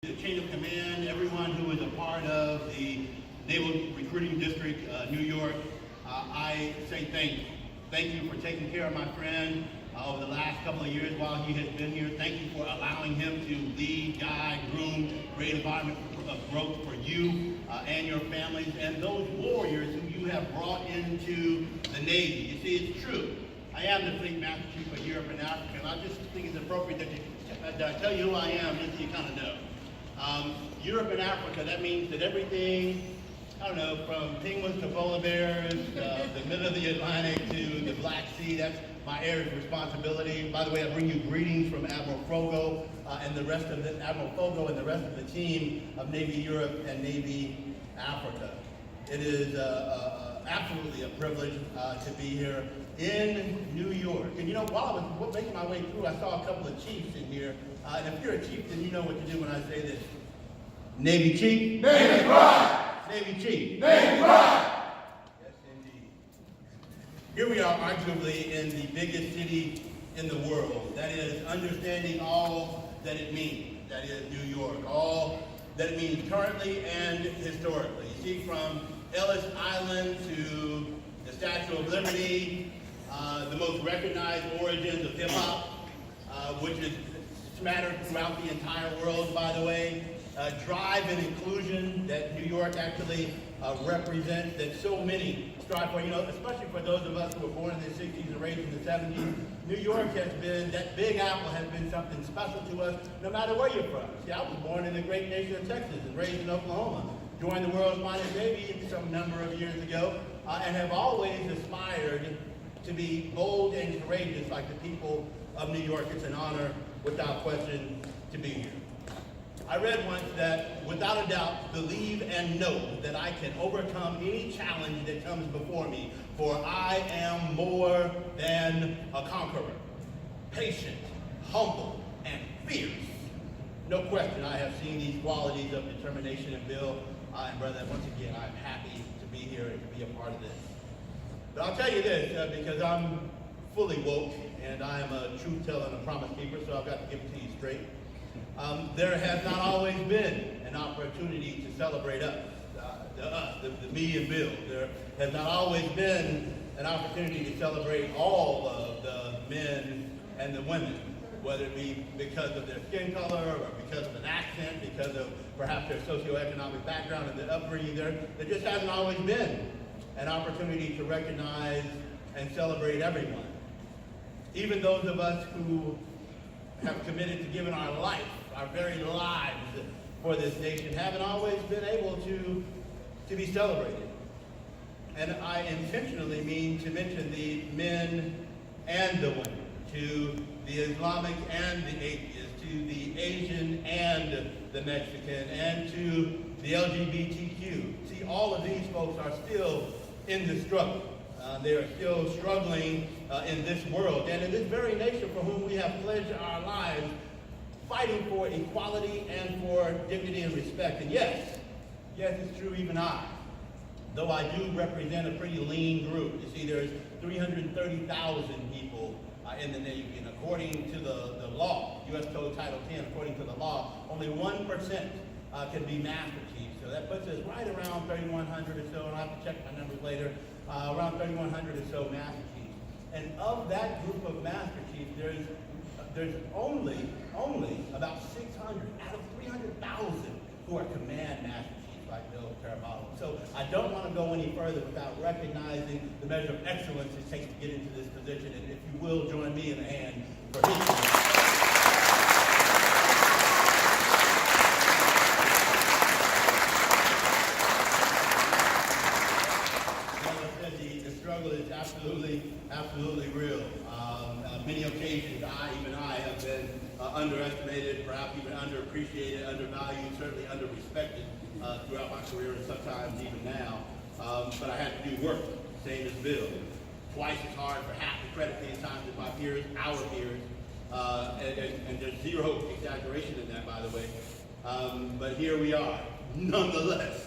The chain of command, everyone who is a part of the Naval Recruiting District, New York, I say thank you. Thank you for taking care of my friend over the last couple of years while he has been here. Thank you for allowing him to lead, guide, groom, create an environment of growth for you and your families and those warriors who you have brought into the Navy. You see, it's true. I am the Fleet Master Chief for Europe and Africa, and I just think it's appropriate that I tell you who I am, just so you kind of know. Europe and Africa, that means that everything, I don't know, from penguins to polar bears, the middle of the Atlantic to the Black Sea, that's my area of responsibility. By the way, I bring you greetings from Admiral Fogo and the rest of the team of Navy Europe and Navy Africa. It is absolutely a privilege to be here in New York. And you know, while I was making my way through, I saw a couple of chiefs in here. And if you're a chief, then you know what to do when I say this. Navy Chief. Navy pride. Navy Chief. Navy pride. Yes, indeed. Here we are, arguably in the biggest city in the world. That is understanding all that it means. That is New York. All that it means currently and historically. You see, from Ellis Island to the Statue of Liberty, the most recognized origins of hip-hop, which is smattered throughout the entire world, by the way. Drive and inclusion that New York actually represents, that so many strive for, you know, especially for those of us who were born in the 60s and raised in the 70s. New York has been, that Big Apple has been something special to us, no matter where you're from. See, I was born in the great nation of Texas and raised in Oklahoma. Joined the world's finest Navy some number of years ago, and have always aspired to be bold and courageous like the people of New York. It's an honor, without question, to be here. I read once that, without a doubt, believe and know that I can overcome any challenge that comes before me, for I am more than a conqueror. Patient, humble, and fierce. No question, I have seen these qualities of determination in Bill, and brother, once again, I'm happy to be here and to be a part of this. But I'll tell you this, because I'm fully woke, and I am a truth teller and a promise keeper, so I've got to give it to you straight. There has not always been an opportunity to celebrate us, the me and Bill. There has not always been an opportunity to celebrate all of the men and the women, whether it be because of their skin color or because of an accent, because of perhaps their socioeconomic background and their upbringing. There just hasn't always been an opportunity to recognize and celebrate everyone. Even those of us who have committed to giving our life, our very lives for this nation, haven't always been able to be celebrated. And I intentionally mean to mention the men and the women, to the Islamic and the atheist, to the Asian and the Mexican, and to the LGBTQ. See, all of these folks are still in the struggle. They are still struggling in this world and in this very nation for whom we have pledged our lives, fighting for equality and for dignity and respect. And yes, it's true, even I, though I do represent a pretty lean group. You see, there's 330,000 people in the Navy, and according to the law, U.S. Code Title 10, according to the law, only 1% can be Master Chiefs. So that puts us right around 3,100 or so, and I'll have to check my numbers later, around 3,100 or so Master Chiefs. And of that group of Master Chiefs, there's only about 600 out of 300,000 who are command Master Chiefs like Bill Caraballo. So I don't want to go any further without recognizing the measure of excellence it takes to get into this position. And if you will, join me in a hand for his. Is absolutely real. Many occasions, even I have been underestimated, perhaps even underappreciated, undervalued, certainly underrespected throughout my career, and sometimes even now. But I had to do work, same as Bill. Twice as hard for half the credit pay times as my peers, our peers, and there's zero exaggeration in that, by the way. But here we are, nonetheless.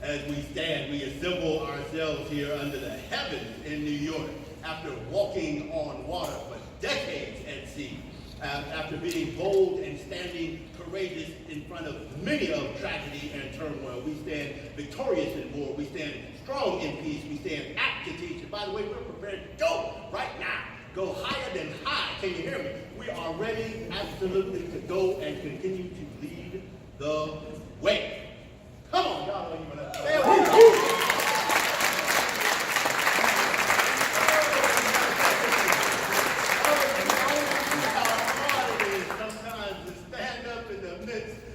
As we stand, we assemble ourselves here under the heavens in New York after walking on water for decades at sea. After being bold and standing courageous in front of many of tragedy and turmoil, we stand victorious in war. We stand strong in peace. We stand apt to teach. And by the way, we're prepared to go right now. Go higher than high. Can you hear me? We are ready absolutely to go and continue to lead the way. Come on, y'all don't even know.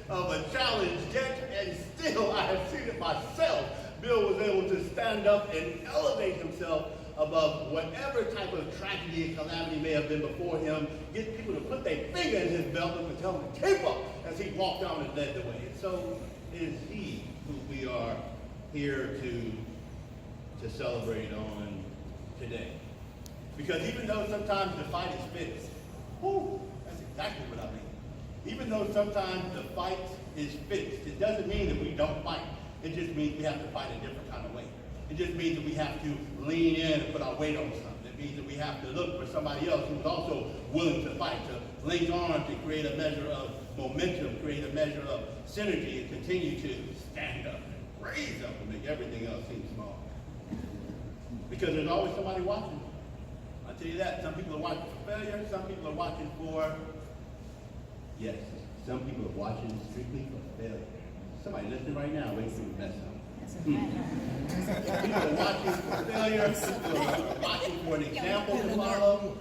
Of a challenge yet, and still I have seen it myself. Bill was able to stand up and elevate himself above whatever type of tragedy and calamity may have been before him, get people to put their finger in his belt and tell him to keep up as he walked down and led the way. And so it is he who we are here to celebrate on today. Because even though sometimes the fight is fixed, that's exactly what I mean. Even though sometimes the fight is fixed, it doesn't mean that we don't fight. It just means we have to fight a different kind of way. It just means that we have to lean in and put our weight on something. It means that we have to look for somebody else who's also willing to fight, to link on, to create a measure of momentum, create a measure of synergy, and continue to stand up and raise up and make everything else seem small. Because there's always somebody watching. I'll tell you that. Some people are watching for failure. Some people are watching for... Yes, some people are watching strictly for failure. Somebody listening right now, wait for the mess up. People are watching for failure. People are watching for an example to follow.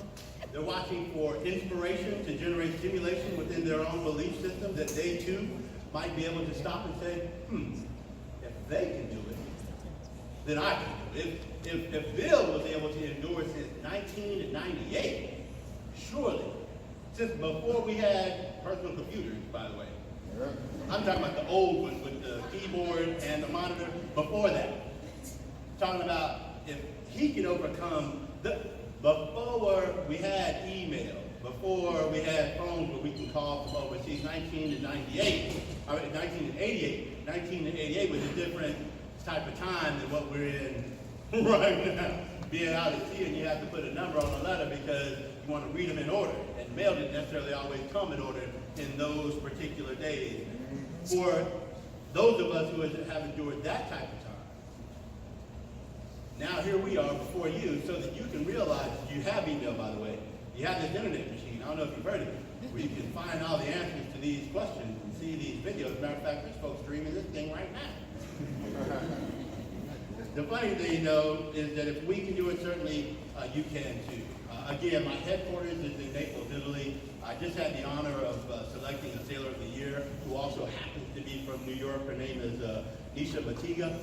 They're watching for inspiration to generate stimulation within their own belief system that they too might be able to stop and say, if they can do it, then I can do it. If Bill was able to endure since 1998, surely, since before we had personal computers, by the way. I'm talking about the old ones with the keyboard and the monitor. Before that, talking about if he can overcome before we had email, before we had phones where we can call from overseas, 1988 was a different type of time than what we're in right now. Being out at sea and you have to put a number on a letter because you want to read them in order. And mail didn't necessarily always come in order in those particular days. For those of us who have endured that type of time, now here we are before you so that you can realize you have email, by the way. You have this internet machine, I don't know if you've heard of it, where you can find all the answers to these questions and see these videos. As a matter of fact, there's folks streaming this thing right now. The funny thing, though, is that if we can do it, certainly you can too. Again, my headquarters is in Naples, Italy. I just had the honor of selecting a Sailor of the Year, who also happens to be from New York. Her name is Nisha Matiga.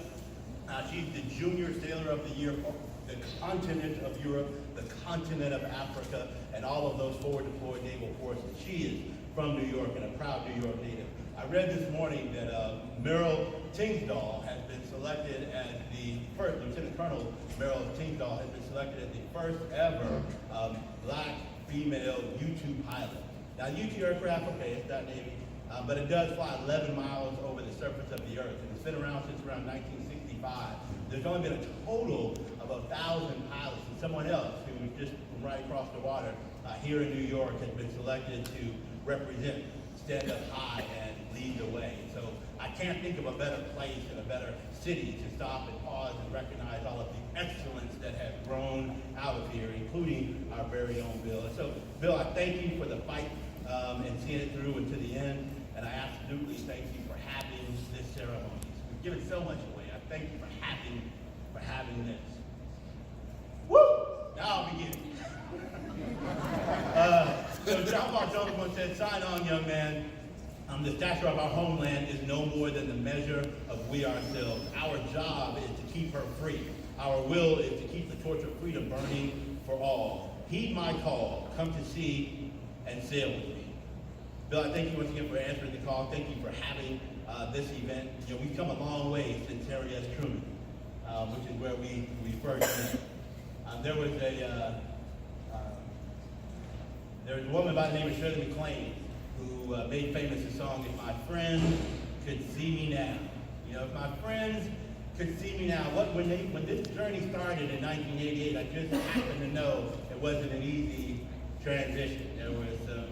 She's the Junior Sailor of the Year for the continent of Europe, the continent of Africa, and all of those forward deployed naval forces. She is from New York and a proud New York native. I read this morning that Meryl Tingsdahl has been selected as the first, Lieutenant Colonel Meryl Tingsdahl has been selected as the first ever black female U-2 pilot. Now, U-2 aircraft, okay, it's not Navy, but it does fly 11 miles over the surface of the Earth, and it's been around since around 1965. There's only been a total of 1,000 pilots, and someone else who just from right across the water here in New York has been selected to represent, stand up high, and lead the way. So I can't think of a better place and a better city to stop and pause and recognize all of the excellence that has grown out of here, including our very own Bill. And so, Bill, I thank you for the fight and seeing it through and to the end, and I absolutely thank you for having this ceremony. We've given so much away. I thank you for having this. Woo! Now I'll begin. So John Paul Jones once said, "Sign on, young man. The stature of our homeland is no more than the measure of we ourselves. Our job is to keep her free. Our will is to keep the torch of freedom burning for all. Heed my call. Come to sea and sail with me." Bill, I thank you once again for answering the call. Thank you for having this event. You know, we've come a long way since Harry S. Truman, which is where we first met. There was a woman by the name of Shirley MacLaine who made famous the song, "If My Friends Could See Me Now." You know, if my friends could see me now. When this journey started in 1988, I just happened to know it wasn't an easy transition. There was some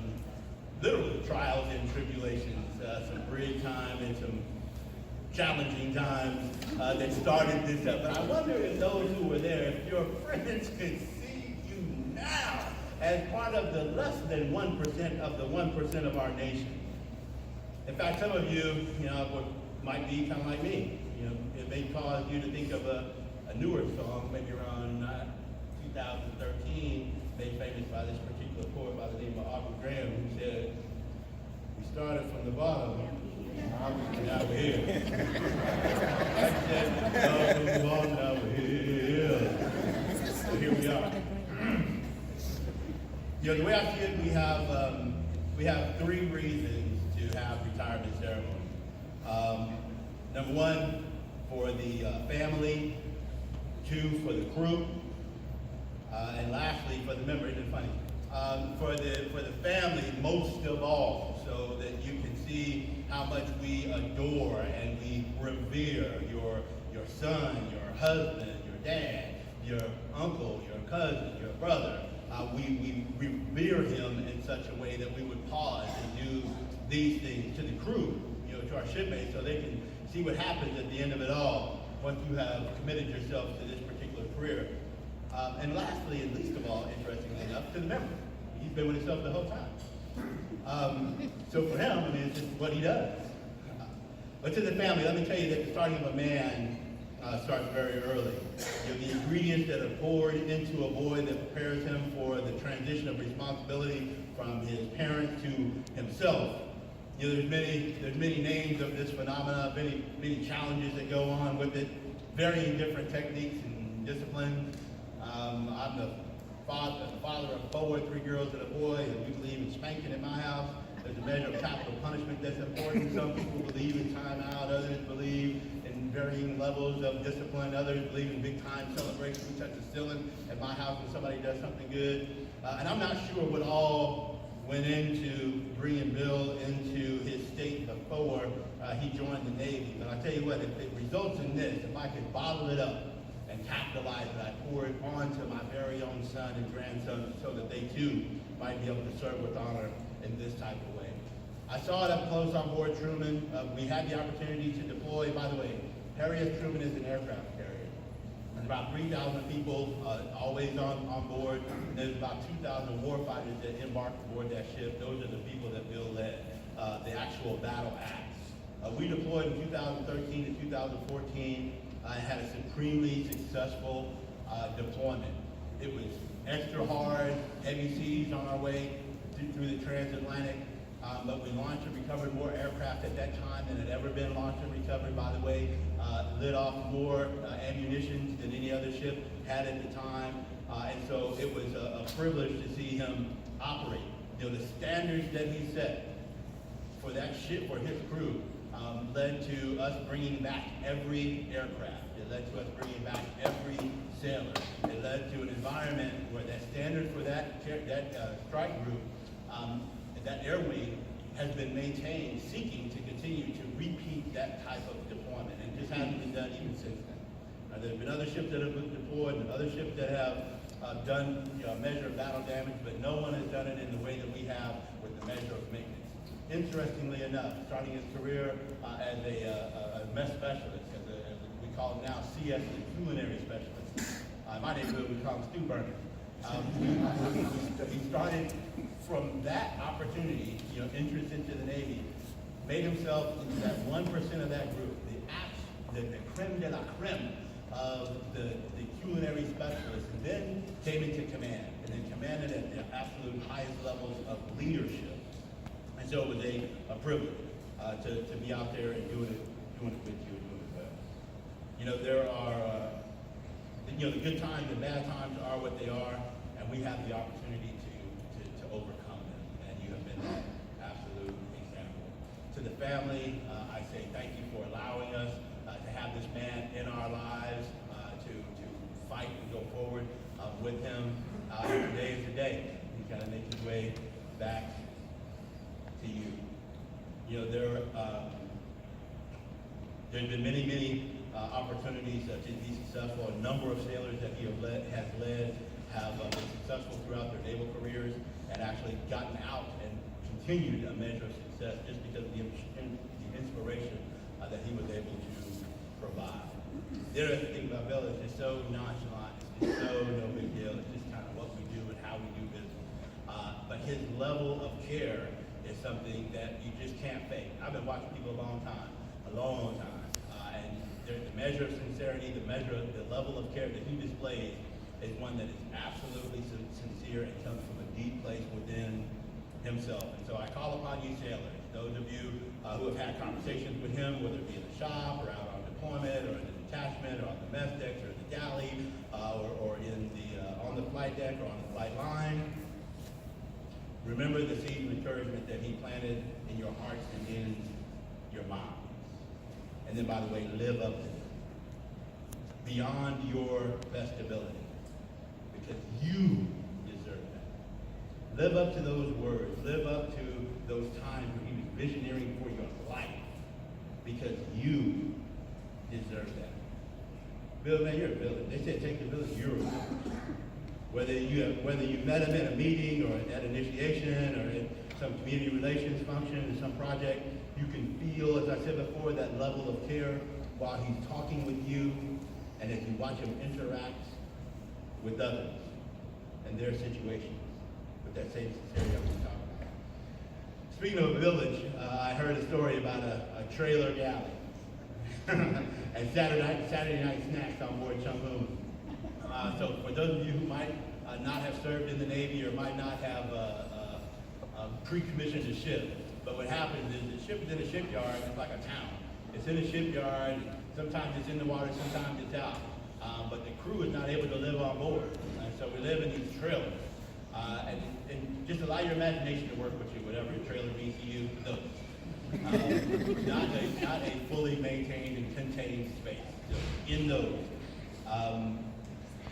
literal trials and tribulations, some bridge time and some challenging times that started this up. But I wonder if those who were there, if your friends could see you now as part of the less than 1% of the 1% of our nation. In fact, some of you, might be kind of like me. It may cause you to think of a newer song, maybe around 2013, made famous by this particular poet by the name of Aubrey Graham, who said, "We started from the bottom, now we're here." I said, "No, from the bottom, now we're here." So here we are. The way I see it, we have three reasons to have retirement ceremony. Number one, for the family. Two, for the crew. And lastly, for the members. It's funny. For the family, most of all, so that you can see how much we adore and we revere your son, your husband, your dad, your uncle, your cousin, your brother. We revere him in such a way that we would pause and do these things. To the crew, to our shipmates, so they can see what happens at the end of it all once you have committed yourself to this particular career. And lastly, and least of all, interestingly enough, to the member. He's been with himself the whole time. So for him, it's just what he does. But to the family, let me tell you that the starting of a man starts very early. The ingredients that are poured into a boy that prepares him for the transition of responsibility from his parent to himself. There's many names of this phenomena, many challenges that go on with it, varying different techniques and disciplines. I'm the father of 4, 3 girls and a boy, and we believe in spanking in my house. There's a measure of capital punishment that's important. Some people believe in time out, others believe in varying levels of discipline, others believe in big time celebrations. We touch the ceiling at my house when somebody does something good. And I'm not sure what all went into bringing Bill into his state before he joined the Navy. But I tell you what, if it results in this, if I could bottle it up and capitalize it, I pour it onto my very own son and grandson so that they too might be able to serve with honor in this type of way. I saw it up close on board Truman. We had the opportunity to deploy. By the way, Harry S. Truman is an aircraft carrier. There's about 3,000 people always on board. And there's about 2,000 warfighters that embark aboard that ship. Those are the people that Bill led, the actual battle acts. We deployed in 2013 to 2014 and had a supremely successful deployment. It was extra hard, heavy seas on our way through the transatlantic. But we launched and recovered more aircraft at that time than had ever been launched and recovered, by the way. Lit off more ammunition than any other ship had at the time. And so it was a privilege to see him operate. The standards that he set for that ship, for his crew, led to us bringing back every aircraft. It led to us bringing back every sailor. It led to an environment where that standard for that strike group, that air wing, has been maintained, seeking to continue to repeat that type of deployment, and just hasn't been done even since then. There have been other ships that have been deployed and other ships that have done a measure of battle damage, but no one has done it in the way that we have with the measure of maintenance. Interestingly enough, starting his career as a mess specialist, as we call him now, CS, the culinary specialist. In my neighborhood, we call him stew burner. He started from that opportunity, entrance into the Navy, made himself into that 1% of that group, the creme de la creme of the culinary specialists, and then came into command, and then commanded at the absolute highest levels of leadership. And so it was a privilege to be out there and doing it with you and doing it well. There are, the good times and bad times are what they are, and we have the opportunity to overcome them, and you have been that absolute example. To the family, I say thank you for allowing us to have this man in our lives, to fight and go forward with him. Today is the day. He's got to make his way back to you. There's been many opportunities to be successful. A number of sailors that he has led have been successful throughout their naval careers and actually gotten out and continued measure of success just because of the inspiration that he was able to provide. The other thing about Bill is just so nonchalant, it's just so no big deal, it's just kind of what we do and how we do business. But his level of care is something that you just can't fake. I've been watching people a long time, and the measure of sincerity, the level of care that he displays is one that is absolutely sincere and comes from a deep place within himself. And so I call upon you sailors, those of you who have had conversations with him, whether it be in the shop or out on deployment or in the detachment or on the mess decks or in the galley or in on the flight deck or on the flight line, remember the seed of encouragement that he planted in your hearts and in your minds. And then, by the way, live up to it beyond your best ability, because you deserve that. Live up to those words. Live up to those times where he was visioneering for your life, because you deserve that. Bill, man, you're a villain. They said take the village, you're a villain. Whether you met him at a meeting or at initiation or in some community relations function or some project, you can feel, as I said before, that level of care while he's talking with you and as you watch him interact with others and their situations with that same sincerity I was talking about. Speaking of a village, I heard a story about a trailer galley and Saturday night snacks on board Chung Hoon. So for those of you who might not have served in the Navy or might not have pre-commissioned a ship, but what happens is the ship is in a shipyard, it's like a town. It's in a shipyard, sometimes it's in the water, sometimes it's out. But the crew is not able to live on board. So we live in these trailers. And just allow your imagination to work with you, whatever your trailer means to you, those. Not a fully maintained and contained space. In those.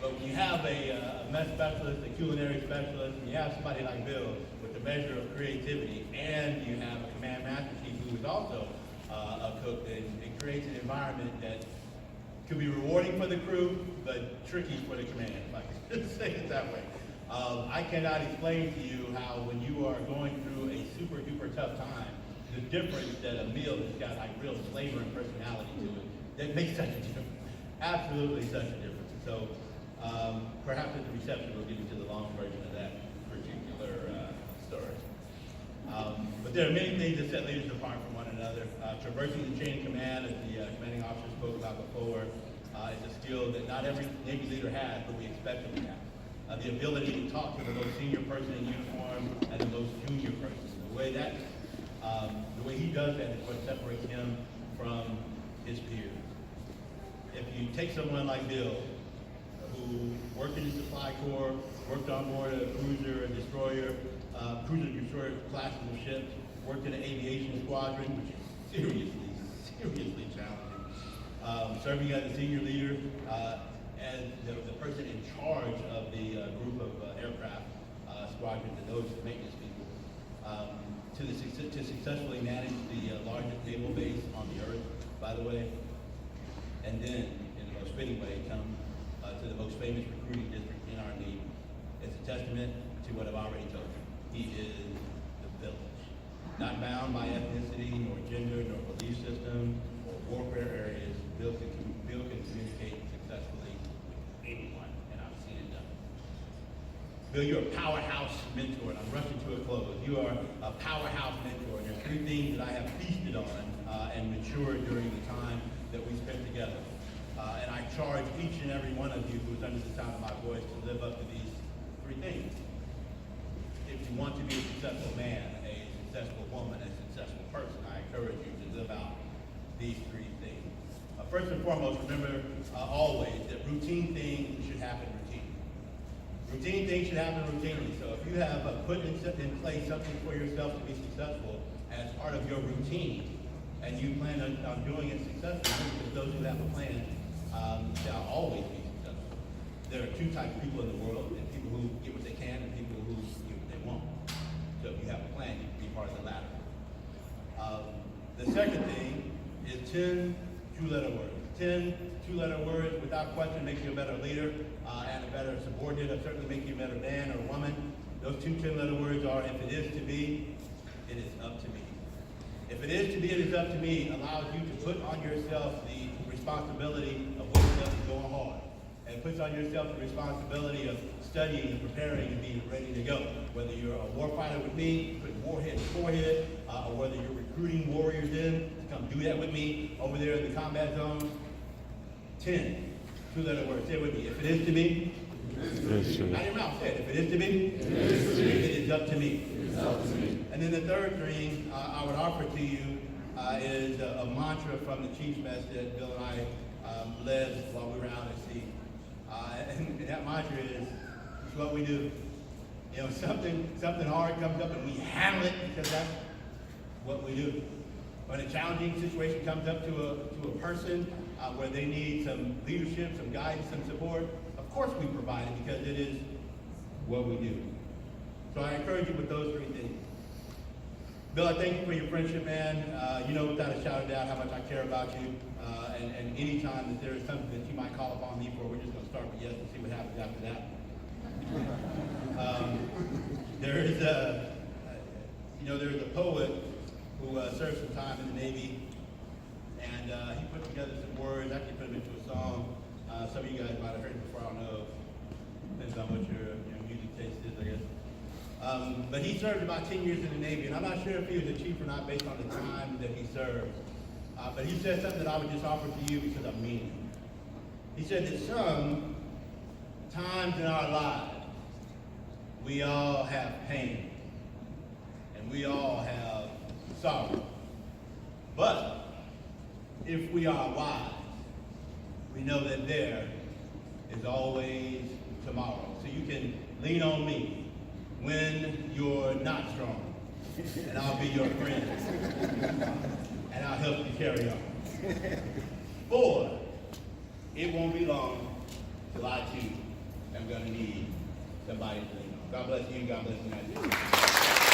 But when you have a mess specialist, a culinary specialist, and you have somebody like Bill with a measure of creativity, and you have a command master chief who is also a cook, it creates an environment that could be rewarding for the crew, but tricky for the command, if I can say it that way. I cannot explain to you how when you are going through a super duper tough time, the difference that a meal that's got like real flavor and personality to it, that makes such a difference. Absolutely such a difference. So perhaps at the reception we'll get into the long version of that particular story. But there are many things that set leaders apart from one another. Traversing the chain of command, as the commanding officer spoke about before, is a skill that not every Navy leader has, but we expect them to have. The ability to talk to the most senior person in uniform and the most junior person. The way he does that is what separates him from his peers. If you take someone like Bill, who worked in the supply corps, worked on board a cruiser and destroyer, cruiser classes of ships, worked in an aviation squadron, which is seriously challenging, serving as a senior leader, as the person in charge of the group of aircraft squadrons and those maintenance people, to successfully manage the largest naval base on the earth, by the way, and then, in the most fitting way, come to the most famous recruiting district in our Navy. It's a testament to what I've already told you. He is the village, not bound by ethnicity, nor gender, nor belief system, or warfare areas. Bill can communicate successfully with anyone, and I've seen it done. Bill, you're a powerhouse mentor, and I'm rushing to a close. You are a powerhouse mentor, and there's three things that I have feasted on and matured during the time that we spent together. And I charge each and every one of you who is under the sound of my voice to live up to these three things. If you want to be a successful man, a successful woman, a successful person, I encourage you to live out these three things. First and foremost, remember always that routine things should happen routinely. Routine things should happen routinely. So if you have put in place something for yourself to be successful as part of your routine, and you plan on doing it successfully, because those who have a plan shall always be successful. There are two types of people in the world, and people who get what they can and people who get what they won't. So if you have a plan, you can be part of the latter. The second thing is 10 two-letter words. 10 two-letter words, without question, make you a better leader and a better subordinate, or certainly make you a better man or woman. Those two 10-letter words are, if it is to be, it is up to me. If it is to be, it is up to me allows you to put on yourself the responsibility of waking up and going hard. And it puts on yourself the responsibility of studying and preparing and being ready to go. Whether you're a warfighter with me, putting warhead to forehead, or whether you're recruiting warriors in to come do that with me over there in the combat zone. 10 two-letter words. Say it with me. If it is to be, not your mouth. Say it. If it is to be, it is up to me. And then the third thing I would offer to you is a mantra from the Chief's Mess that Bill and I led while we were out at sea. And that mantra is, it's what we do. You know, something hard comes up and we handle it because that's what we do. When a challenging situation comes up to a person where they need some leadership, some guidance, some support, of course we provide it because it is what we do. So I encourage you with those three things. Bill, I thank you for your friendship, man. You know without a shadow of doubt how much I care about you. And any time that there is something that you might call upon me for, we're just going to start with yes and see what happens after that. There is there's a poet who served some time in the Navy, and he put together some words, actually put them into a song. Some of you guys might have heard it before, I don't know. Depends on what your music taste is, I guess. But he served about 10 years in the Navy, and I'm not sure if he was a chief or not based on the time that he served. But he said something that I would just offer to you because I mean it. He said that some times in our lives, we all have pain, and we all have sorrow. But if we are wise, we know that there is always tomorrow. So you can lean on me when you're not strong, and I'll be your friend, and I'll help you carry on. 4, it won't be long till I too am going to need somebody to lean on. God bless you. God bless the United States.